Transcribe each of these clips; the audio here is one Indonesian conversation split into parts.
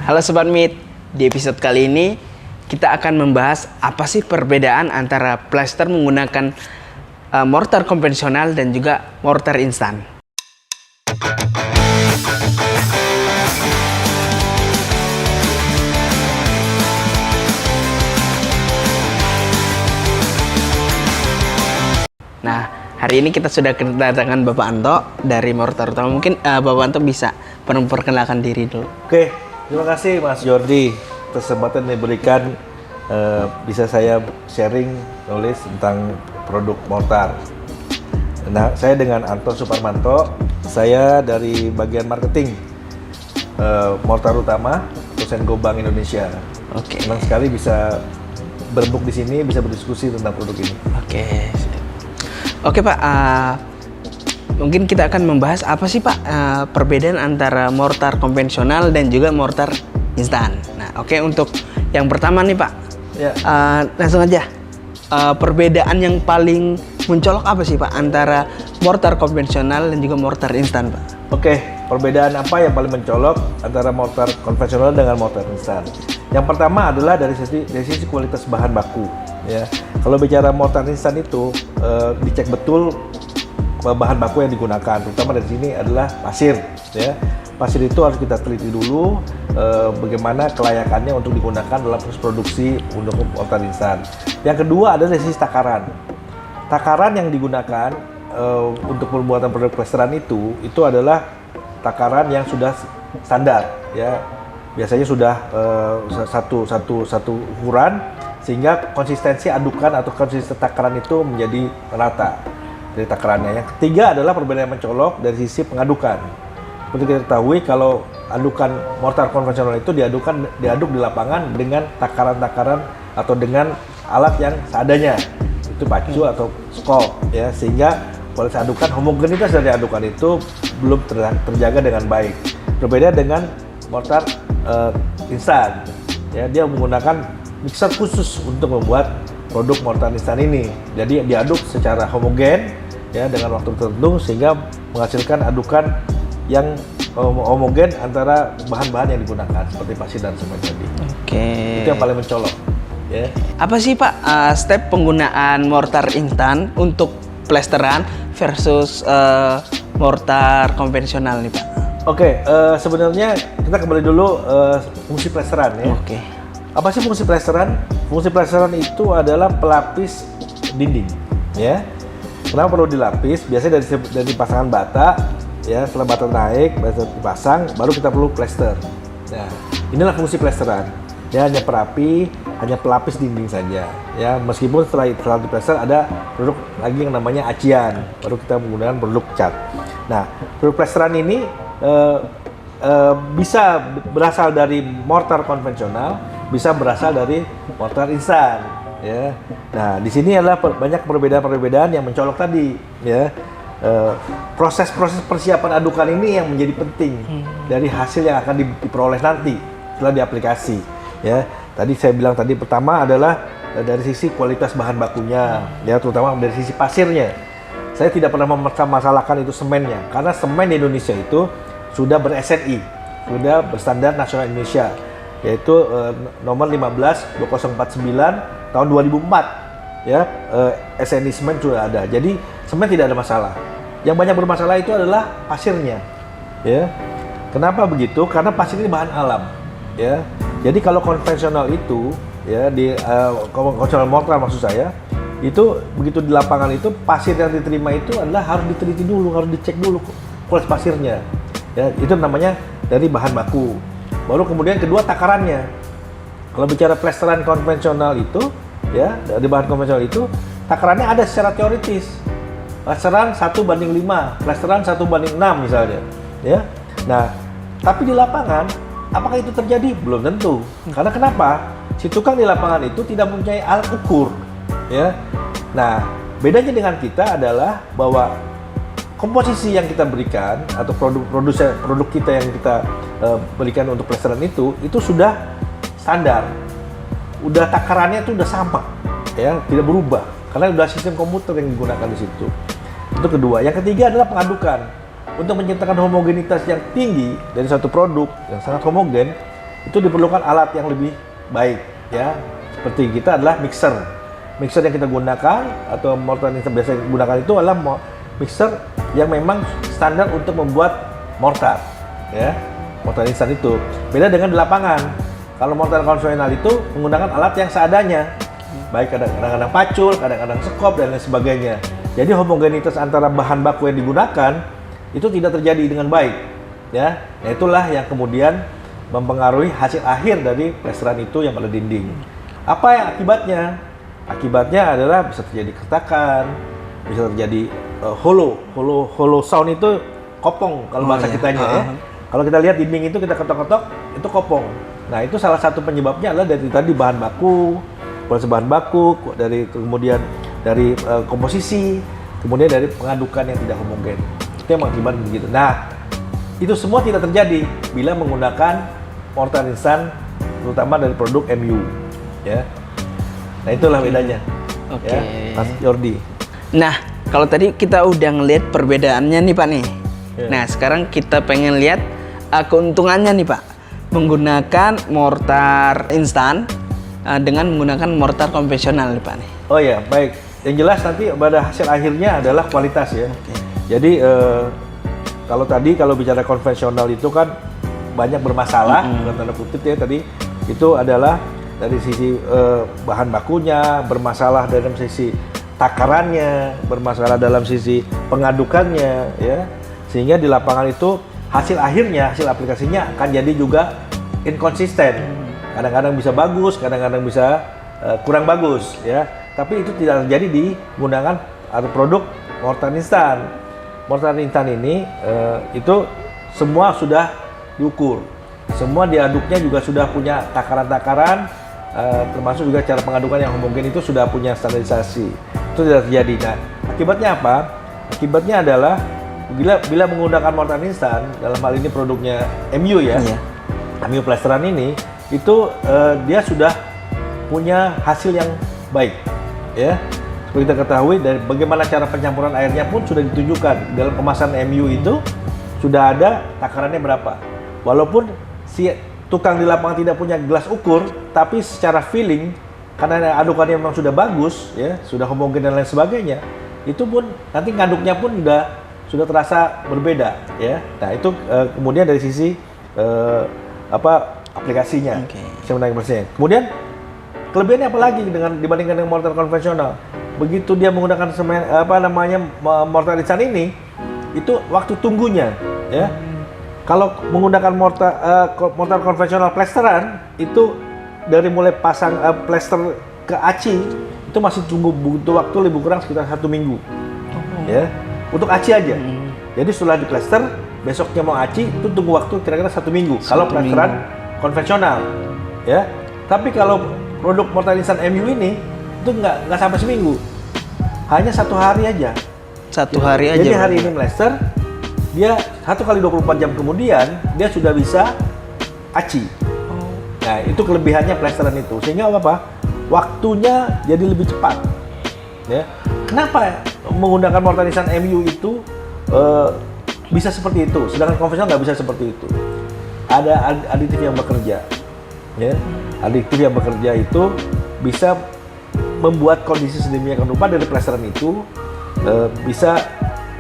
Halo Sobat Meet, di episode kali ini kita akan membahas apa sih perbedaan antara plester menggunakan mortar konvensional dan juga mortar instan. Nah, hari ini kita sudah kedatangan Bapak Anto dari Mortar Utama. Mungkin Bapak Anto bisa memperkenalkan diri dulu. Oke, terima kasih Mas Jordi. Kesempatan yang diberikan bisa saya sharing nulis tentang produk mortar. Nah, saya dengan Anto Suparmanto. Saya dari bagian marketing Mortar Utama, Perusahaan Gobang Indonesia. Oke. Senang sekali bisa berembuk di sini, bisa berdiskusi tentang produk ini. Oke Pak, mungkin kita akan membahas apa sih Pak perbedaan antara mortar konvensional dan juga mortar instan. Nah, oke, untuk yang pertama nih Pak, Ya. Langsung aja. Perbedaan yang paling mencolok apa sih Pak antara mortar konvensional dan juga mortar instan Pak? Oke, perbedaan apa yang paling mencolok antara mortar konvensional dengan mortar instan? Yang pertama adalah dari sisi kualitas bahan baku. Ya, kalau bicara mortar instan itu dicek betul bahan baku yang digunakan, terutama dari sini adalah pasir. Ya, pasir itu harus kita teliti dulu bagaimana kelayakannya untuk digunakan dalam proses produksi untuk mortar instan. Yang kedua adalah dari sisi takaran. Takaran yang digunakan untuk pembuatan produk plesteran itu adalah takaran yang sudah standar. Ya, biasanya sudah satu ukuran, sehingga konsistensi adukan atau konsistensi takaran itu menjadi rata dari takarannya. Yang ketiga adalah perbedaan mencolok dari sisi pengadukan. Seperti kita ketahui, kalau adukan mortar konvensional itu diaduk di lapangan dengan takaran-takaran atau dengan alat yang seadanya, itu pacu atau skop, ya, sehingga kualitas adukan, homogenitas dari adukan itu belum terjaga dengan baik. Berbeda dengan mortar instan, ya, dia menggunakan mixer khusus untuk membuat produk mortar instan ini. Jadi diaduk secara homogen, ya, dengan waktu tertentu sehingga menghasilkan adukan yang homogen antara bahan-bahan yang digunakan seperti pasir dan semen tadi. Oke. Itu yang paling mencolok. Ya. Apa sih Pak step penggunaan mortar instan untuk plesteran versus mortar konvensional nih Pak? Oke, sebenarnya kita kembali dulu fungsi plesteran, ya. Oke. Apa sih fungsi plesteran? Fungsi plesteran itu adalah pelapis dinding, ya. Kenapa perlu dilapis? Biasanya dari pasangan bata, ya. Setelah bata naik, bata dipasang, baru kita perlu plester. Nah, inilah fungsi plesteran. Ya, hanya perapi, hanya pelapis dinding saja. Ya, meskipun setelah diplester ada produk lagi yang namanya acian, baru kita menggunakan produk cat. Nah, produk plesteran ini bisa berasal dari mortar konvensional, bisa berasal dari mortar instan, ya. Nah, di sini adalah banyak perbedaan-perbedaan yang mencolok tadi, ya. Proses-proses persiapan adukan ini yang menjadi penting dari hasil yang akan diperoleh nanti setelah diaplikasi, ya. Tadi saya bilang tadi pertama adalah dari sisi kualitas bahan bakunya, ya, terutama dari sisi pasirnya. Saya tidak pernah mempermasalahkan itu semennya, karena semen di Indonesia itu sudah ber-SNI, sudah berstandar nasional Indonesia, yaitu nomor 15/2049 tahun 2004, ya. SNI semen sudah ada, jadi semen tidak ada masalah. Yang banyak bermasalah itu adalah pasirnya, ya. Kenapa begitu? Karena pasir ini bahan alam, ya. Jadi kalau konvensional itu, ya, di konvensional mortar maksud saya, itu begitu di lapangan itu pasir yang diterima itu adalah harus diteliti dulu, harus dicek dulu kualitas pasirnya, ya. Itu namanya dari bahan baku. Baru kemudian kedua takarannya. Kalau bicara plesteran konvensional itu, ya, dari bahan konvensional itu takarannya ada secara teoritis. Plesteran 1:5, plesteran 1:6 misalnya, ya. Nah, tapi di lapangan apakah itu terjadi? Belum tentu. Karena kenapa? Si tukang di lapangan itu tidak mempunyai alat ukur, ya. Nah, bedanya dengan kita adalah bahwa komposisi yang kita berikan atau produk kita yang kita berikan untuk plesteran itu sudah standar, udah takarannya itu udah sama, ya, tidak berubah karena udah sistem komputer yang digunakan di situ. Itu kedua. Yang ketiga adalah pengadukan. Untuk menciptakan homogenitas yang tinggi dari satu produk yang sangat homogen, itu diperlukan alat yang lebih baik ya. Seperti kita adalah mixer yang kita gunakan atau mortar instan biasa yang kita gunakan itu adalah mixer yang memang standar untuk membuat mortar ya. Mortar instan itu beda dengan di lapangan. Kalau mortar konvensional itu menggunakan alat yang seadanya, baik kadang-kadang pacul, kadang-kadang sekop dan lain sebagainya. Jadi homogenitas antara bahan baku yang digunakan itu tidak terjadi dengan baik ya. Nah, itulah yang kemudian mempengaruhi hasil akhir dari plesteran itu yang pada dinding. Apa yang akibatnya? Akibatnya adalah bisa terjadi keretakan, bisa terjadi hollow sound, itu kopong kalau bahasa kitanya ya. Kalau kita lihat dinding itu kita ketok-ketok, itu kopong. Nah, itu salah satu penyebabnya adalah dari tadi bahan baku, proses bahan baku, kemudian dari komposisi, kemudian dari pengadukan yang tidak homogen. Itu yang mengakibatkan begitu. Nah, itu semua tidak terjadi bila menggunakan mortar instan, terutama dari produk MU, ya. Nah, itulah bedanya. Oke. Ya, Mas Jordi. Nah, kalau tadi kita udah ngelihat perbedaannya nih Pak nih. Ya. Nah, sekarang kita pengen lihat keuntungannya nih Pak, menggunakan mortar instan dengan menggunakan mortar konvensional nih Pak nih. Oh ya, baik. Yang jelas nanti pada hasil akhirnya adalah kualitas ya. Jadi kalau bicara konvensional itu kan banyak bermasalah, dalam tanda kutip ya tadi, itu adalah dari sisi bahan bakunya, bermasalah dalam sisi takarannya, bermasalah dalam sisi pengadukannya ya. Sehingga di lapangan itu hasil akhirnya, hasil aplikasinya akan jadi juga inkonsisten. Kadang-kadang bisa bagus, kadang-kadang bisa kurang bagus ya. Tapi itu tidak terjadi di menggunakan produk mortar instan. Mortar instan ini itu semua sudah diukur, semua diaduknya juga sudah punya takaran-takaran, termasuk juga cara pengadukan yang homogen itu sudah punya standarisasi. Itu tidak terjadi. Nah, akibatnya apa? Akibatnya adalah bila menggunakan mortar instan, dalam hal ini produknya MU ya, MU plesteran ini, itu dia sudah punya hasil yang baik ya. Seperti kita ketahui dari bagaimana cara pencampuran airnya pun sudah ditunjukkan dalam kemasan MU itu sudah ada takarannya berapa. Walaupun si tukang di lapangan tidak punya gelas ukur, tapi secara feeling karena adukannya memang sudah bagus ya, sudah homogen dan lain sebagainya, itu pun nanti ngaduknya pun sudah terasa berbeda ya. Nah, itu kemudian dari sisi aplikasinya. Kemudian kelebihannya apa lagi dibandingkan dengan mortar konvensional? Begitu dia menggunakan mortar instan ini, itu waktu tunggunya ya. Kalau menggunakan mortar konvensional plesteran itu dari mulai pasang plester ke aci itu masih butuh waktu lebih kurang sekitar 1 minggu. Ya. Untuk aci aja. Jadi setelah di plester, besoknya mau aci itu tunggu waktu kira-kira 1 minggu. Kalau plesteran konvensional, ya. Tapi kalau produk mortar instan MU ini itu nggak sampai seminggu, hanya 1 hari aja. 1 hari aja. Jadi hari ini plester, dia 1 kali 24 jam kemudian dia sudah bisa aci. Nah, itu kelebihannya plesteran itu. Sehingga apa? Waktunya jadi lebih cepat. Ya. Kenapa menggunakan mortar instan MU itu bisa seperti itu, sedangkan konvensional nggak bisa seperti itu? Ada aditif yang bekerja, ya. Aditif yang bekerja itu bisa membuat kondisi sedemikian rupa dari plesteran itu bisa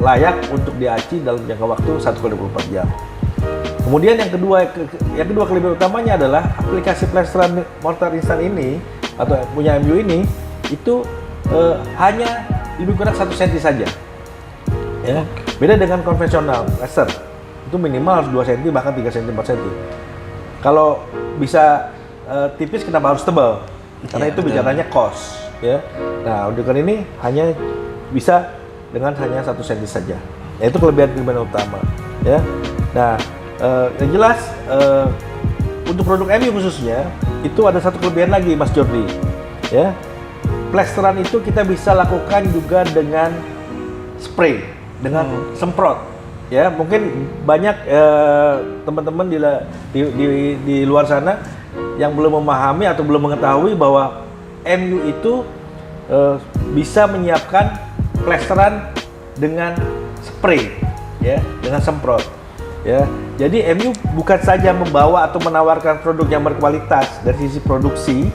layak untuk diaci dalam jangka waktu 1 kali 24 jam. Kemudian yang kedua kelebihan utamanya adalah aplikasi plesteran mortar instan ini atau punya MU ini itu hanya lebih kurang 1 cm saja. Ya. Beda dengan konvensional plester. Itu minimal harus 2 cm bahkan 3 cm 4 cm. Kalau bisa tipis kenapa harus tebal? Karena itu bicaranya cost, ya. Nah, untuk ini hanya bisa dengan hanya 1 cm saja. Ya, itu kelebihan utama, ya. Nah, yang jelas untuk produk MU khususnya itu ada satu kelebihan lagi, Mas Jordi, ya. Plesteran itu kita bisa lakukan juga dengan spray, dengan semprot, ya. Mungkin banyak teman-teman di luar sana yang belum memahami atau belum mengetahui bahwa MU itu bisa menyiapkan plesteran dengan spray, ya, dengan semprot, ya. Jadi MU bukan saja membawa atau menawarkan produk yang berkualitas dari sisi produksi,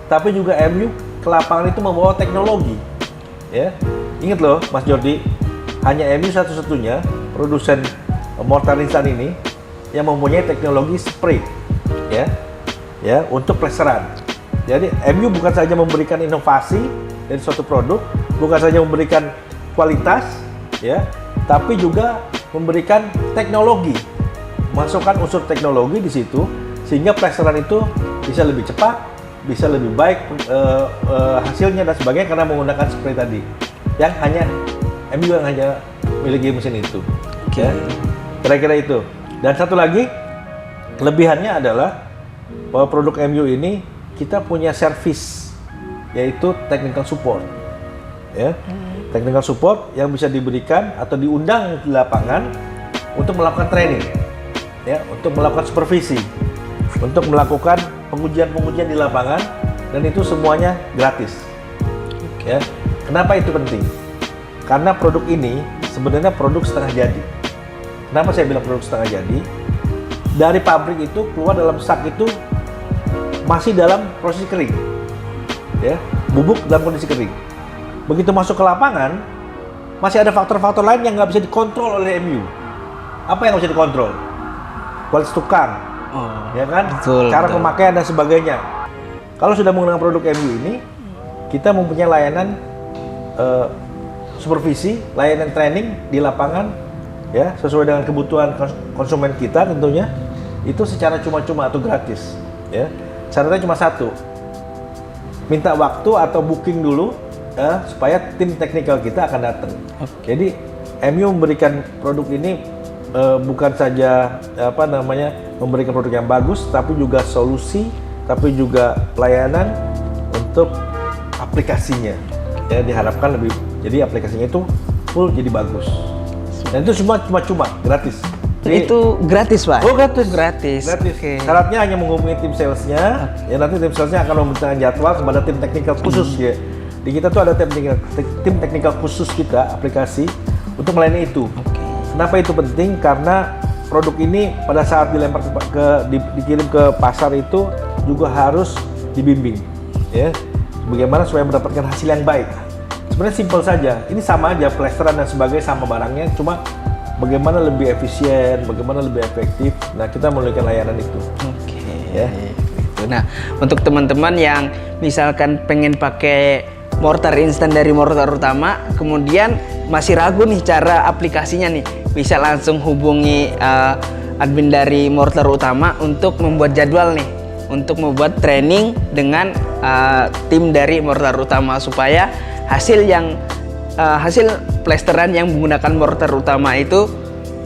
tapi juga MU ke lapangan itu membawa teknologi. Ya, ingat loh, Mas Jordi, hanya MU satu-satunya produsen mortar instan ini yang mempunyai teknologi spray, ya, untuk plesteran. Jadi MU bukan saja memberikan inovasi dari suatu produk, bukan saja memberikan kualitas, ya, tapi juga memberikan teknologi. Masukkan unsur teknologi di situ sehingga plesteran itu bisa lebih cepat, bisa lebih baik hasilnya dan sebagainya karena menggunakan spray tadi. Yang hanya MU yang hanya memiliki mesin itu. Ya. Kira-kira itu. Dan satu lagi kelebihannya adalah bahwa produk MU ini kita punya service, yaitu technical support. Ya. Technical support yang bisa diberikan atau diundang di lapangan untuk melakukan training. Ya, untuk melakukan supervisi, untuk melakukan pengujian-pengujian di lapangan, dan itu semuanya gratis. Ya, kenapa itu penting? Karena produk ini sebenarnya produk setengah jadi. Kenapa saya bilang produk setengah jadi? Dari pabrik itu keluar dalam sak itu masih dalam proses kering, ya, bubuk dalam kondisi kering. Begitu masuk ke lapangan, masih ada faktor-faktor lain yang nggak bisa dikontrol oleh MU. Apa yang nggak bisa dikontrol? Kualitas tukang, ya kan, cara pemakaian dan sebagainya. Kalau sudah menggunakan produk MU ini, kita mempunyai layanan supervisi, layanan training di lapangan, ya, sesuai dengan kebutuhan konsumen kita tentunya. Itu secara cuma-cuma atau gratis, ya. Syaratnya cuma satu, minta waktu atau booking dulu, supaya tim teknikal kita akan datang. Jadi MU memberikan produk ini bukan saja memberikan produk yang bagus, tapi juga solusi, tapi juga pelayanan untuk aplikasinya. Ya, diharapkan lebih, jadi aplikasinya itu full jadi bagus. Dan itu semua cuma gratis. Jadi, itu gratis, Pak? Oh, gratis. Gratis. Okay. Syaratnya hanya menghubungi tim salesnya. Ya, nanti tim salesnya akan memberikan jadwal kepada tim teknikal khusus. Ya. Di kita tuh ada tim teknikal khusus kita aplikasi untuk melayani itu. Kenapa itu penting? Karena produk ini pada saat dilempar dikirim ke pasar itu juga harus dibimbing, ya. Bagaimana supaya mendapatkan hasil yang baik. Sebenarnya simpel saja. Ini sama aja, plesteran dan sebagainya sama barangnya, cuma bagaimana lebih efisien, bagaimana lebih efektif. Nah, kita memberikan layanan itu. Ya. Nah, untuk teman-teman yang misalkan pengen pakai mortar instan dari mortar utama, kemudian masih ragu nih cara aplikasinya nih, bisa langsung hubungi admin dari mortar utama untuk membuat jadwal nih, untuk membuat training dengan tim dari mortar utama supaya hasil plesteran yang menggunakan mortar utama itu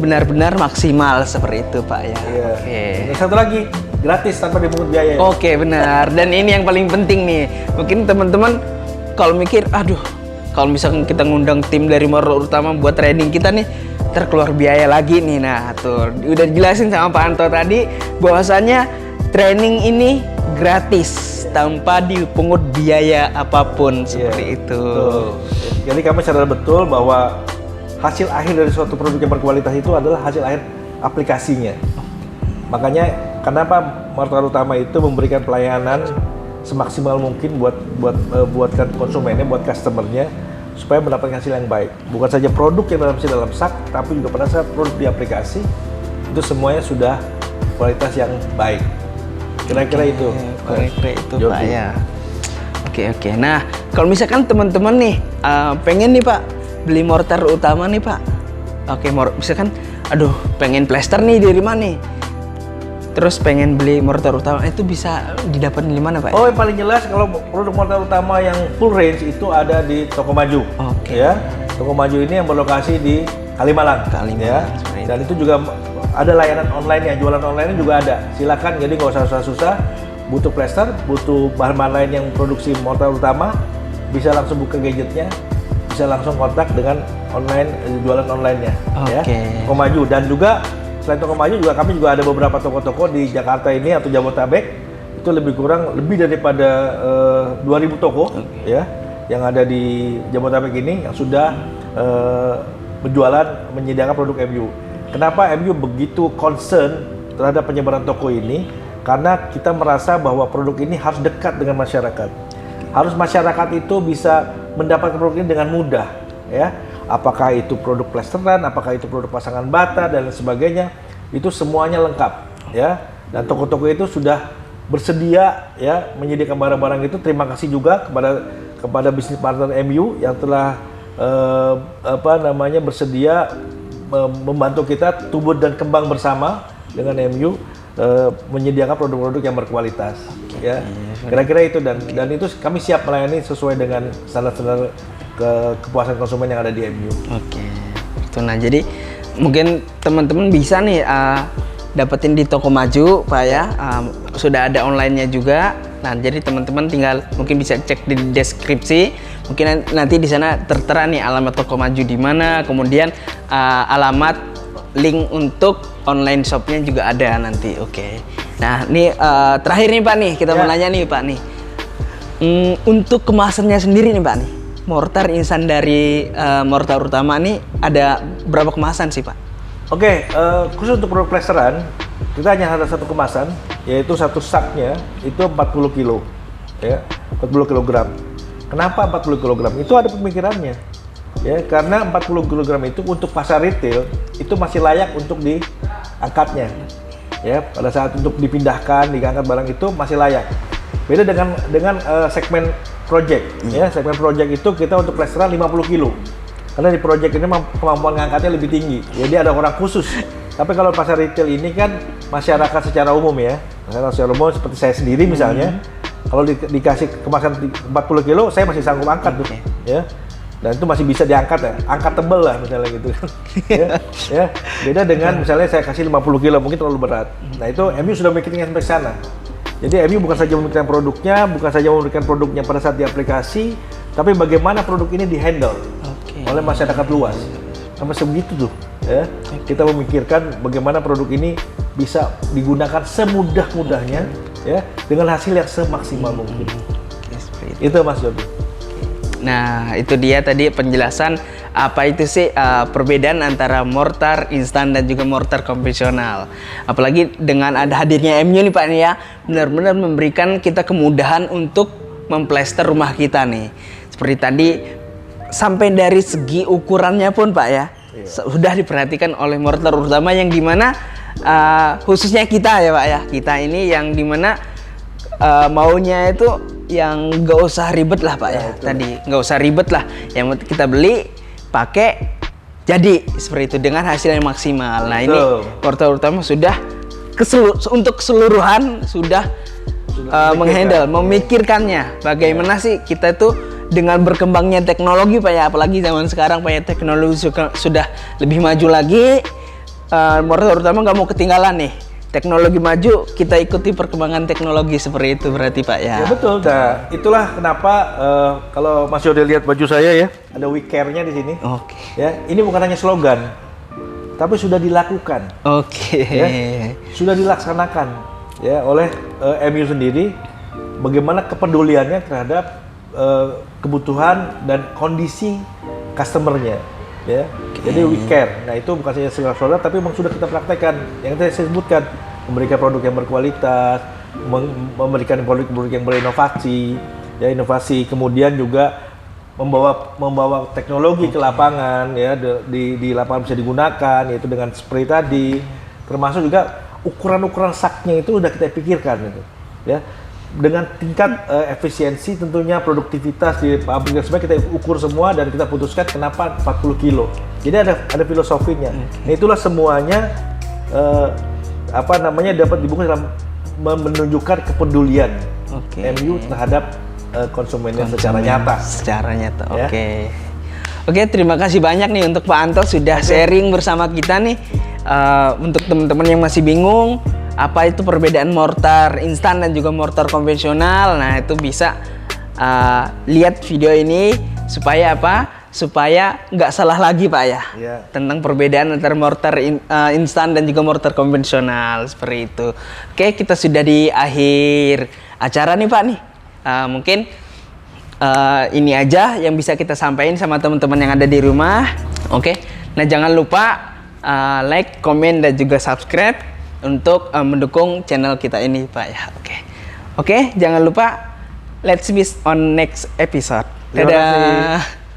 benar-benar maksimal seperti itu, Pak, ya. Iya. Dan satu lagi, gratis tanpa dipungut biaya. Oke, benar. Dan ini yang paling penting nih. Mungkin teman-teman kalau mikir, aduh, kalau misalkan kita ngundang tim dari mortar utama buat training kita nih, terkeluar biaya lagi nih. Nah, tuh udah jelasin sama Pak Anto tadi bahwasannya training ini gratis tanpa dipungut biaya apapun, seperti itu. Betul. Jadi kami sadar betul bahwa hasil akhir dari suatu produk yang berkualitas itu adalah hasil akhir aplikasinya. Makanya kenapa mortar utama itu memberikan pelayanan semaksimal mungkin buat konsumennya, buat customernya, supaya mendapatkan hasil yang baik. Bukan saja produk yang dalam sak, tapi juga pada saat produk di aplikasi itu semuanya sudah kualitas yang baik. Kira-kira itu. Kira-kira itu, Pak, ya. Oke. Nah, kalau misalkan teman-teman nih pengen nih, Pak, beli mortar utama nih, Pak. Oke, misalkan aduh, pengen plester nih dari mana nih? Terus pengen beli mortar utama, itu bisa didapat di mana, Pak? Oh, yang paling jelas kalau produk mortar utama yang full range itu ada di Toko Maju. Ya. Toko Maju ini yang berlokasi di Kalimalang. Ya. Dan itu juga ada layanan online ya, jualan online juga ada. Silakan, jadi nggak usah susah-susah. Butuh plester, butuh bahan-bahan lain yang produksi mortar utama, bisa langsung buka gadgetnya, bisa langsung kontak dengan jualan online-nya. Ya. Toko Maju. Dan juga selain Toko Maju juga kami juga ada beberapa toko-toko di Jakarta ini atau Jabodetabek, itu lebih daripada 2000 toko ya yang ada di Jabodetabek ini yang sudah menyediakan produk MU. Kenapa MU begitu concern terhadap penyebaran toko ini? Karena kita merasa bahwa produk ini harus dekat dengan masyarakat. Harus masyarakat itu bisa mendapatkan produk ini dengan mudah, ya. Apakah itu produk plesteran, apakah itu produk pasangan bata dan lain sebagainya, itu semuanya lengkap, ya. Dan toko-toko itu sudah bersedia, ya, menyediakan barang-barang itu. Terima kasih juga kepada bisnis partner MU yang telah bersedia membantu kita tumbuh dan kembang bersama dengan MU. Menyediakan produk-produk yang berkualitas, ya. Kira-kira itu dan itu kami siap melayani sesuai dengan standar-standar kepuasan konsumen yang ada di MU. Oke, itu. Nah, jadi mungkin teman-teman bisa nih dapetin di toko maju, Pak ya. Sudah ada online-nya juga. Nah, jadi teman-teman tinggal mungkin bisa cek di deskripsi. Mungkin nanti di sana tertera nih alamat toko maju di mana, kemudian alamat link untuk online shopnya juga ada nanti. Oke. Nah, ini terakhir nih Pak nih, kita mau nanya nih Pak nih. Untuk kemasannya sendiri nih Pak nih, mortar instan dari Mortar Utama nih ada berapa kemasan sih Pak? Oke, khusus untuk produk plesteran, kita hanya ada satu kemasan, yaitu satu saknya itu 40 kilo, ya, 40 kg. Kenapa 40 kg? Itu ada pemikirannya. Ya, karena 40 kg itu untuk pasar retail itu masih layak untuk diangkatnya. Ya, pada saat untuk dipindahkan, diangkat barang itu masih layak. Beda dengan segmen project. Ya, segmen project itu kita untuk plesteran 50 kilo. Karena di project ini kemampuan ngangkatnya lebih tinggi. Jadi ada orang khusus. Tapi kalau pasar retail ini kan masyarakat secara umum ya. Masyarakat secara umum seperti saya sendiri misalnya, kalau dikasih kemasan 40 kilo, saya masih sanggup angkat tuh. Ya. Dan itu masih bisa diangkat ya, angkat tebel lah misalnya gitu. ya, beda dengan misalnya saya kasih 50 kilo mungkin terlalu berat. Nah itu MU sudah memikirkan sampai sana. Jadi MU bukan saja memikirkan produknya, bukan saja memikirkan produknya pada saat diaplikasi, tapi bagaimana produk ini dihandle oleh masyarakat luas. Sampai sebegitu tuh. Ya, kita memikirkan bagaimana produk ini bisa digunakan semudah-mudahnya, ya, dengan hasil yang semaksimal mungkin. Itu Mas Jody. Nah, itu dia tadi penjelasan apa itu sih perbedaan antara mortar instan dan juga mortar konvensional. Apalagi dengan ada hadirnya MU nih Pak nih ya, benar-benar memberikan kita kemudahan untuk memplester rumah kita nih. Seperti tadi sampai dari segi ukurannya pun Pak ya, sudah diperhatikan oleh Mortar Utama yang dimana khususnya kita ya Pak ya, kita ini yang dimana maunya itu yang nggak usah ribet lah Pak ya, tadi nggak usah ribet lah, yang kita beli pakai jadi seperti itu dengan hasil yang maksimal. Nah ini Mortar Utama sudah untuk keseluruhan sudah menghandle, memikirkannya bagaimana sih kita itu dengan berkembangnya teknologi Pak ya, apalagi zaman sekarang Pak ya, teknologi sudah lebih maju lagi. Mortar Utama nggak mau ketinggalan nih. Teknologi maju, kita ikuti perkembangan teknologi seperti itu berarti Pak ya. Ya betul. Nah, itulah kenapa kalau Mas Yodi lihat baju saya ya, ada we care-nya di sini. Oke. Ya, ini bukan hanya slogan, tapi sudah dilakukan. Oke. Ya, sudah dilaksanakan ya oleh MU sendiri. Bagaimana kepeduliannya terhadap kebutuhan dan kondisi customer-nya. Ya, jadi we care. Nah itu bukan saja slogan, tapi memang sudah kita praktekkan. Yang tadi saya sebutkan, memberikan produk yang berkualitas, memberikan produk-produk yang berinovasi, ya inovasi. Kemudian juga membawa teknologi ke lapangan, ya di lapangan bisa digunakan, yaitu dengan spray tadi. Termasuk juga ukuran-ukuran saknya itu sudah kita pikirkan, gitu. Ya. Dengan tingkat efisiensi tentunya produktivitas di pabrik semua kita ukur semua dan kita putuskan kenapa 40 kilo. Jadi ada filosofinya. Nah, itulah semuanya dapat dibungkus dalam menunjukkan kepedulian MU terhadap konsumennya secara nyata. Secara nyata. Ya. Oke, terima kasih banyak nih untuk Pak Anto sudah sharing bersama kita nih. Untuk teman-teman yang masih bingung apa itu perbedaan mortar instan dan juga mortar konvensional, nah itu bisa lihat video ini supaya apa? Supaya nggak salah lagi Pak ya, tentang perbedaan antara mortar instan dan juga mortar konvensional seperti itu. Oke, kita sudah di akhir acara nih Pak nih. Mungkin ini aja yang bisa kita sampaikan sama teman-teman yang ada di rumah. Oke, nah jangan lupa like, komen, dan juga subscribe untuk mendukung channel kita ini, Pak ya. Oke, jangan lupa let's meet on next episode. Terima Dadah. kasih.